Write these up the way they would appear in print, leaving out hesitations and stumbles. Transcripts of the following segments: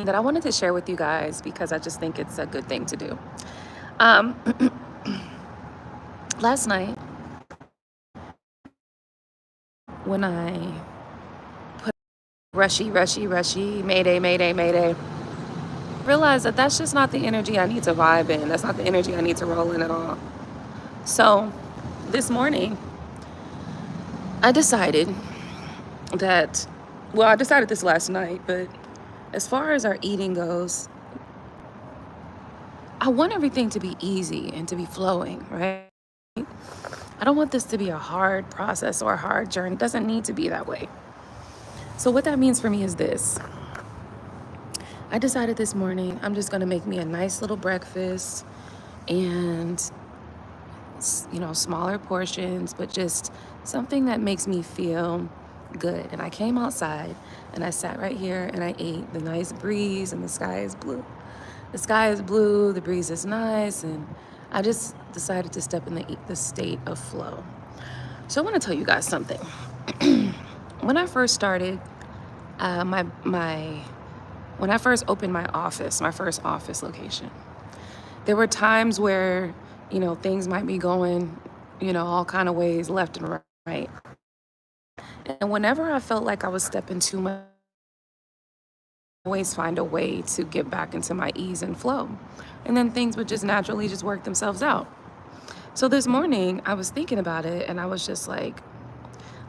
that I wanted to share with you guys because I just think it's a good thing to do. Um, last night, when I put rushy, mayday, realized that that's just not the energy I need to vibe in. That's not the energy I need to roll in at all. So this morning, I decided that, well, I decided this last night, but as far as our eating goes, I want everything to be easy and to be flowing, right? I don't want this to be a hard process or a hard journey. It doesn't need to be that way. So what that means for me is this. I decided this morning I'm just going to make me a nice little breakfast and, smaller portions, but just something that makes me feel good. And I came outside and I sat right here and I ate the nice breeze, and the sky is blue. The sky is blue, the breeze is nice, and I just decided to step in the state of flow. So I want to tell you guys something. When I first started when I first opened my first office location, there were times where, things might be going, all kind of ways, left and right. And whenever I felt like I was stepping too much, I always find a way to get back into my ease and flow. And then things would just naturally just work themselves out. So this morning, I was thinking about it, and I was just like,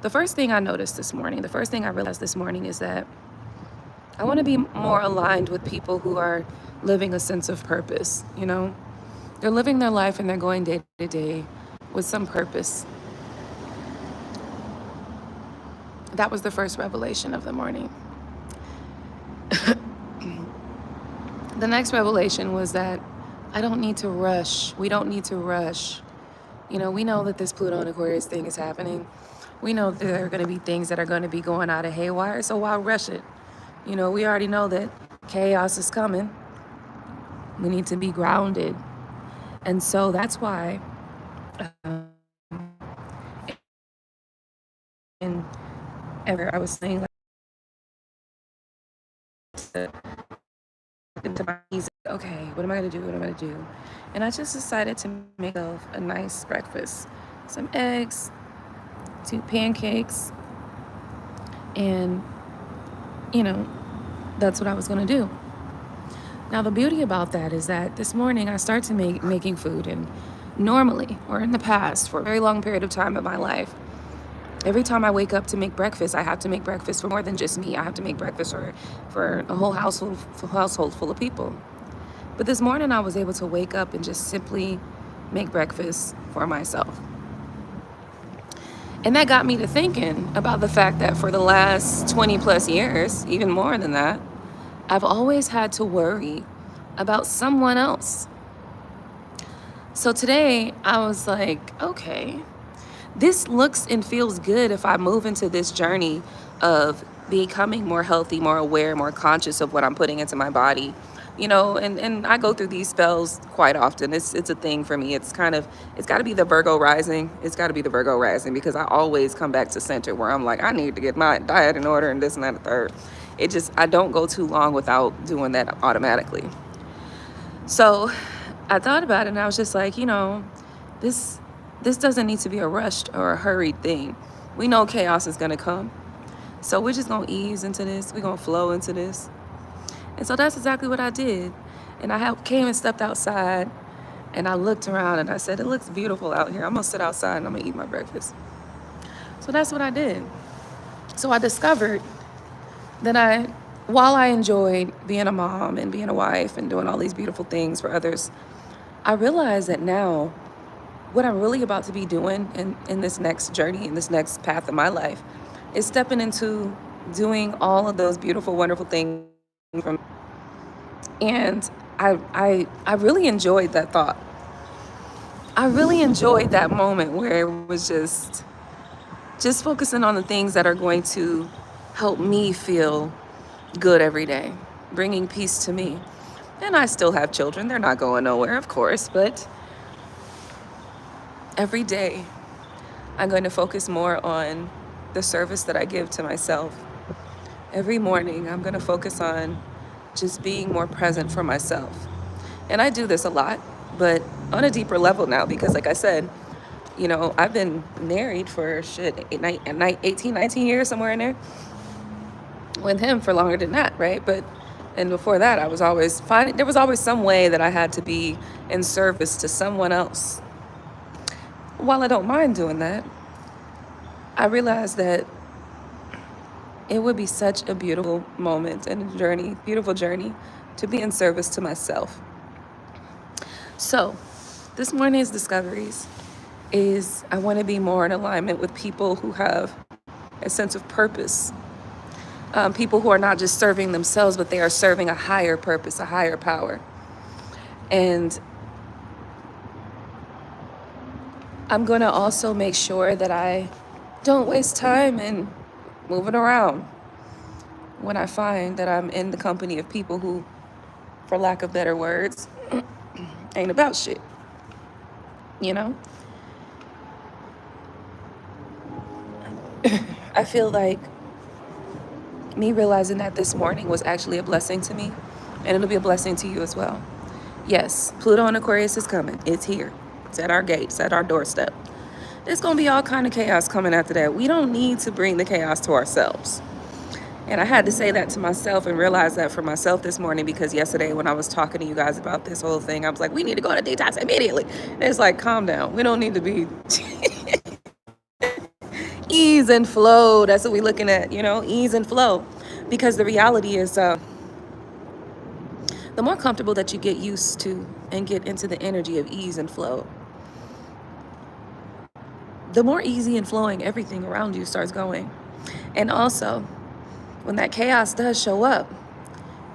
the first thing I realized this morning is that I want to be more aligned with people who are living a sense of purpose, They're living their life and they're going day to day with some purpose. That was the first revelation of the morning. The next revelation was that I don't need to rush. We don't need to rush. We know that this Pluto and Aquarius thing is happening. We know that there are going to be things that are going to be going out of haywire, so why rush it? We already know that chaos is coming. We need to be grounded. And so that's why and ever I was saying, like, into my knees, okay, what am I going to do? And I just decided to make myself a nice breakfast. Some eggs, 2 pancakes, and, that's what I was going to do. Now, the beauty about that is that this morning I started making food, and normally, or in the past, for a very long period of time in my life, every time I wake up to make breakfast, I have to make breakfast for more than just me. I have to make breakfast for a whole household full of people. But this morning I was able to wake up and just simply make breakfast for myself. And that got me to thinking about the fact that for the last 20 plus years, even more than that, I've always had to worry about someone else. So today I was like, okay, this looks and feels good if I move into this journey of becoming more healthy, more aware, more conscious of what I'm putting into my body. And I go through these spells quite often. It's a thing for me. It's got to be the Virgo rising. It's got to be the Virgo rising, because I always come back to center where I'm like, I need to get my diet in order and this and that and the third. I don't go too long without doing that automatically. So I thought about it and I was just like, this doesn't need to be a rushed or a hurried thing. We know chaos is going to come. So we're just going to ease into this. We're going to flow into this. And so that's exactly what I did. And I came and stepped outside and I looked around and I said, it looks beautiful out here. I'm going to sit outside and I'm going to eat my breakfast. So that's what I did. So I discovered that while I enjoyed being a mom and being a wife and doing all these beautiful things for others, I realized that now what I'm really about to be doing in this next journey, in this next path of my life, is stepping into doing all of those beautiful, wonderful things. And I really enjoyed that thought. I really enjoyed that moment where it was just focusing on the things that are going to help me feel good every day, bringing peace to me. And I still have children. They're not going nowhere, of course, but every day I'm going to focus more on the service that I give to myself. Every morning I'm going to focus on just being more present for myself. And I do this a lot, but on a deeper level now, because like I said, you know, I've been married for 18, 19 years, somewhere in there, with him for longer than that, right? And before that, I was always finding, there was always some way that I had to be in service to someone else. While I don't mind doing that, I realized that it would be such a beautiful moment and a journey, beautiful journey, to be in service to myself. So, this morning's discoveries is I want to be more in alignment with people who have a sense of purpose. People who are not just serving themselves, but they are serving a higher purpose, a higher power. And I'm going to also make sure that I don't waste time in moving around when I find that I'm in the company of people who, for lack of better words, ain't about shit. You know? I feel like me realizing that this morning was actually a blessing to me, and it'll be a blessing to you as well. Yes, Pluto and Aquarius is coming. It's here. It's at our gates, at our doorstep. There's going to be all kind of chaos coming after that. We don't need to bring the chaos to ourselves. And I had to say that to myself and realize that for myself this morning, because yesterday when I was talking to you guys about this whole thing, I was like, we need to go to detox immediately. And it's like, calm down. We don't need to be ease and flow. That's what we're looking at, you know, ease and flow. Because the reality is, the more comfortable that you get used to and get into the energy of ease and flow, the more easy and flowing everything around you starts going. And also, when that chaos does show up,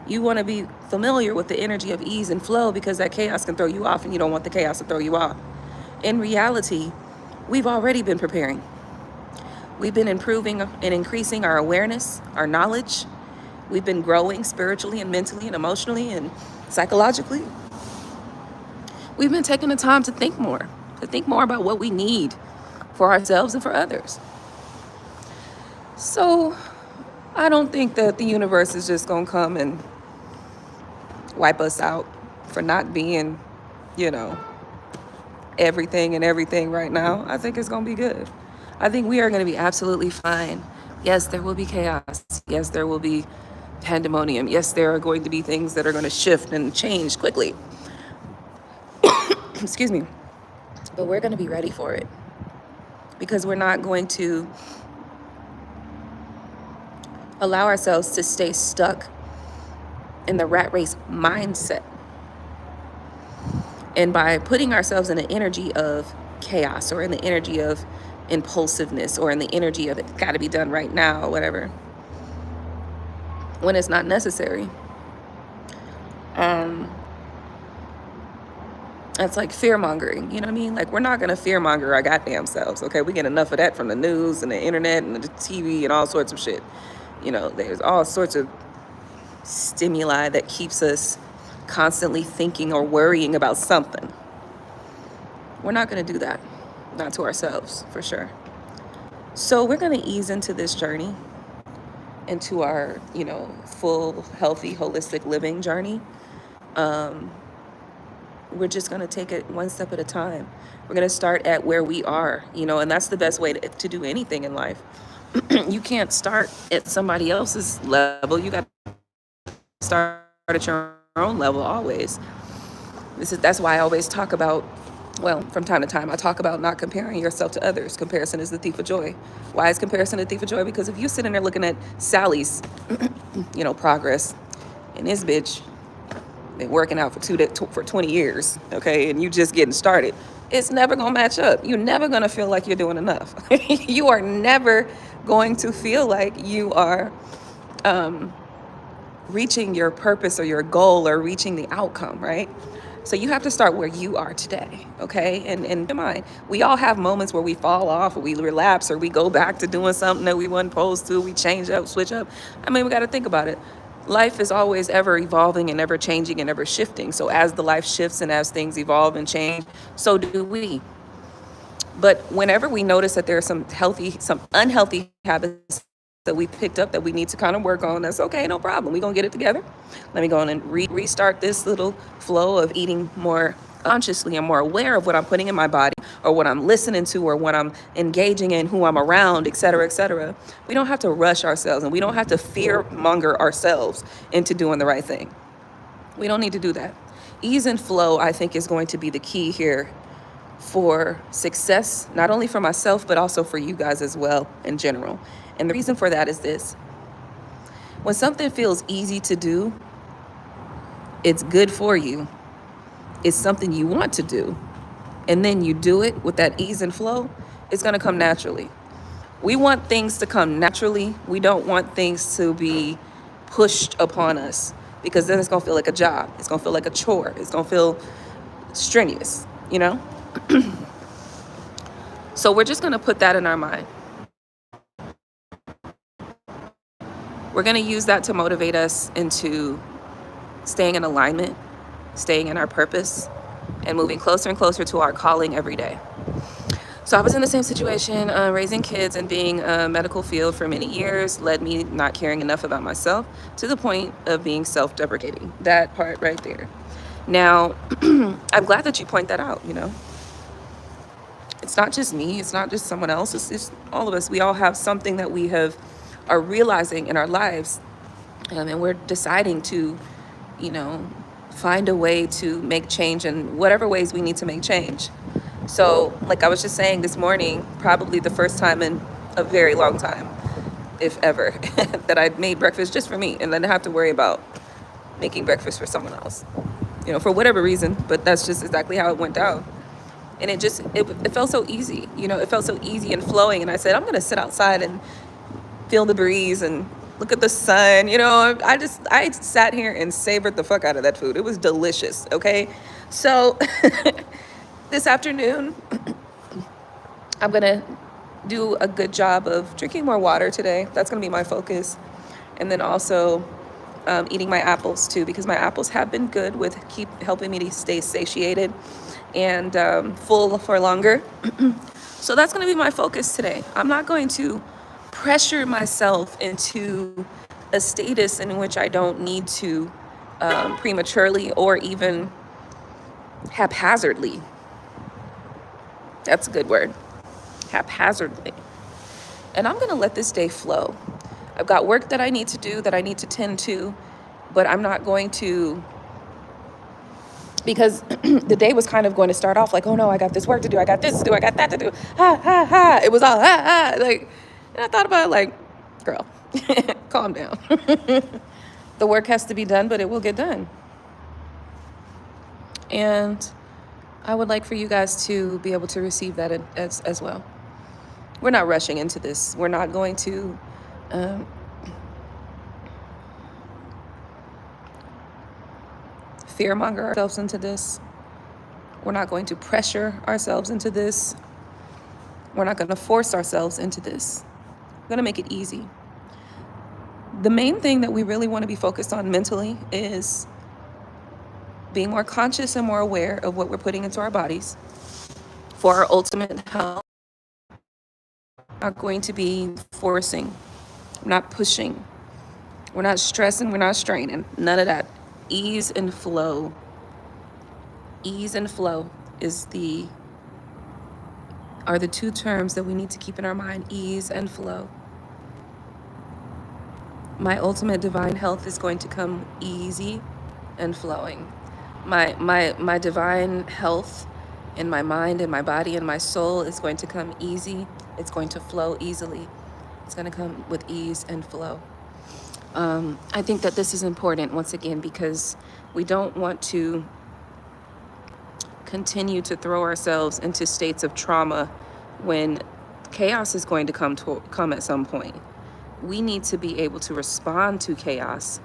you want to be familiar with the energy of ease and flow, because that chaos can throw you off and you don't want the chaos to throw you off. In reality, we've already been preparing. We've been improving and increasing our awareness, our knowledge. We've been growing spiritually and mentally and emotionally and psychologically. We've been taking the time to think more about what we need for ourselves and for others. So I don't think that the universe is just going to come and wipe us out for not being, you know, everything and everything right now. I think it's going to be good. I think we are going to be absolutely fine. Yes, there will be chaos. Yes, there will be pandemonium. Yes, there are going to be things that are going to shift and change quickly. Excuse me. But we're going to be ready for it, because we're not going to allow ourselves to stay stuck in the rat race mindset. And by putting ourselves in an energy of chaos, or in the energy of impulsiveness, or in the energy of it's got to be done right now, or whatever, when it's not necessary, it's like fear mongering. You know what I mean? Like, we're not going to fear monger our goddamn selves. Okay, we get enough of that from the news and the internet and the TV and all sorts of shit. You know, there's all sorts of stimuli that keeps us constantly thinking or worrying about something. We're not going to do that. Not to ourselves, for sure. So we're going to ease into this journey, into our, you know, full, healthy, holistic living journey. We're just going to take it one step at a time. We're going to start at where we are, you know, and that's the best way to do anything in life. You can't start at somebody else's level. You got to start at your own level always. That's why I always talk about, well, from time to time, I talk about not comparing yourself to others. Comparison is the thief of joy. Why is comparison the thief of joy? Because if you're sitting there looking at Sally's, you know, progress, and this bitch been working out for 20 years, okay, and you just getting started, it's never going to match up. You're never going to feel like you're doing enough. You are never going to feel like you are reaching your purpose or your goal or reaching the outcome, right? So you have to start where you are today, okay? And keep in mind, we all have moments where we fall off, or we relapse, or we go back to doing something that we weren't supposed to. We change up, switch up. I mean, we got to think about it. Life is always ever evolving and ever changing and ever shifting. So as the life shifts and as things evolve and change, so do we. But whenever we notice that there are some unhealthy habits that we picked up that we need to kind of work on. That's okay, no problem. We're going to get it together. Let me go on and restart this little flow of eating more consciously and more aware of what I'm putting in my body, or what I'm listening to, or what I'm engaging in, who I'm around, et cetera, et cetera. We don't have to rush ourselves, and we don't have to fear monger ourselves into doing the right thing. We don't need to do that. Ease and flow, I think, is going to be the key here for success, not only for myself, but also for you guys as well in general. And the reason for that is this. When something feels easy to do, it's good for you. It's something you want to do. And then you do it with that ease and flow, it's going to come naturally. We want things to come naturally. We don't want things to be pushed upon us, because then it's going to feel like a job. It's going to feel like a chore. It's going to feel strenuous, you know? So we're just going to put that in our mind. We're going to use that to motivate us into staying in alignment, staying in our purpose, and moving closer and closer to our calling every day. So I was in the same situation, raising kids and being a medical field for many years led me not caring enough about myself to the point of being self-deprecating. That part right there. Now, I'm glad that you point that out, you know. It's not just me. It's not just someone else. It's all of us. We all have something that we are realizing in our lives, and we're deciding to, you know, find a way to make change in whatever ways we need to make change. So, like I was just saying this morning, probably the first time in a very long time, if ever, that I made breakfast just for me and then have to worry about making breakfast for someone else, you know, for whatever reason. But that's just exactly how it went down. And it felt so easy, you know, it felt so easy and flowing. And I said, I'm going to sit outside and feel the breeze and look at the sun. You know, I sat here and savored the fuck out of that food. It was delicious. Okay. So this afternoon, I'm going to do a good job of drinking more water today. That's going to be my focus. And then also eating my apples too, because my apples have been good with keep helping me to stay satiated and full for longer. So that's going to be my focus today. I'm not going to pressure myself into a status in which I don't need to prematurely or even haphazardly. That's a good word. Haphazardly. And I'm going to let this day flow. I've got work that I need to do, that I need to tend to, but I'm not going to, because the day was kind of going to start off like, oh no, I got this work to do, I got this to do, I got that to do, ha, ha, ha. It was all ha, ha. Like, and I thought about it like, girl, calm down. The work has to be done, but it will get done. And I would like for you guys to be able to receive that as well. We're not rushing into this. We're not going to fearmonger ourselves into this. We're not going to pressure ourselves into this. We're not going to force ourselves into this. We're going to make it easy. The main thing that we really want to be focused on mentally is being more conscious and more aware of what we're putting into our bodies for our ultimate health. We're not going to be forcing. We're not pushing. We're not stressing. We're not straining. None of that. Ease and flow. Ease and flow are the two terms that we need to keep in our mind. Ease and flow. My ultimate divine health is going to come easy and flowing. My divine health in my mind and my body and my soul is going to come easy. It's going to flow easily. It's going to come with ease and flow. I think that this is important, once again, because we don't want to continue to throw ourselves into states of trauma when chaos is going to come at some point. We need to be able to respond to chaos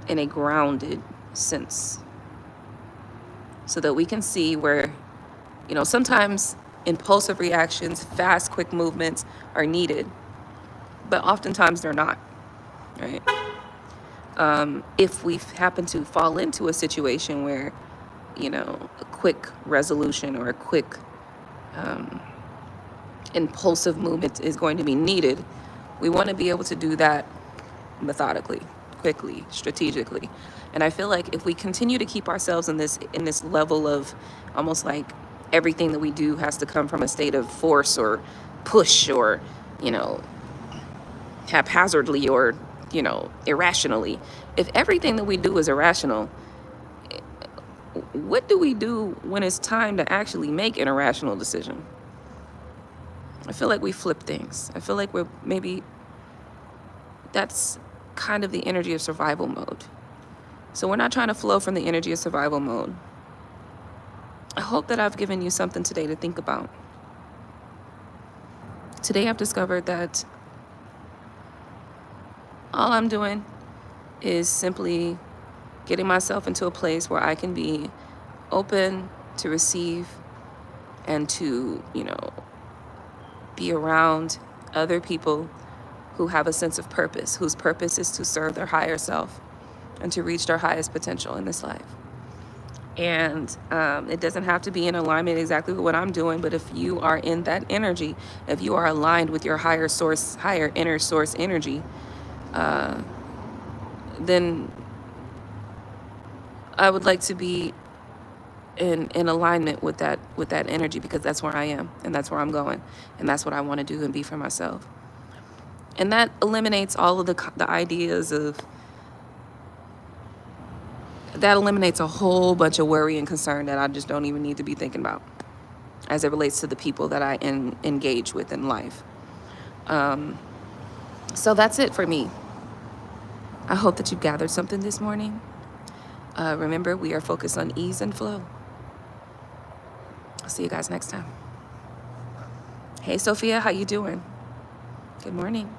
in a grounded sense so that we can see where, you know, sometimes impulsive reactions, fast, quick movements are needed, but oftentimes they're not. Right? If we happen to fall into a situation where, you know, a quick resolution or a quick impulsive movement is going to be needed, We want to be able to do that methodically, quickly, strategically. And I feel like if we continue to keep ourselves in this level of almost like everything that we do has to come from a state of force or push or, you know, haphazardly or, you know, irrationally. If everything that we do is irrational, what do we do when it's time to actually make an irrational decision? I feel like we flip things. I feel like that's kind of the energy of survival mode. So we're not trying to flow from the energy of survival mode. I hope that I've given you something today to think about. Today I've discovered that all I'm doing is simply getting myself into a place where I can be open to receive and to, you know, be around other people who have a sense of purpose, whose purpose is to serve their higher self and to reach their highest potential in this life. And it doesn't have to be in alignment exactly with what I'm doing, but if you are in that energy, if you are aligned with your higher source, higher inner source energy, then I would like to be in alignment with that energy, because that's where I am and that's where I'm going and that's what I want to do and be for myself. And that eliminates all of the ideas of, that eliminates a whole bunch of worry and concern that I just don't even need to be thinking about as it relates to the people that I engage with in life. So that's it for me. I hope that you've gathered something this morning. Remember, we are focused on ease and flow. I'll see you guys next time. Hey, Sophia, how you doing? Good morning.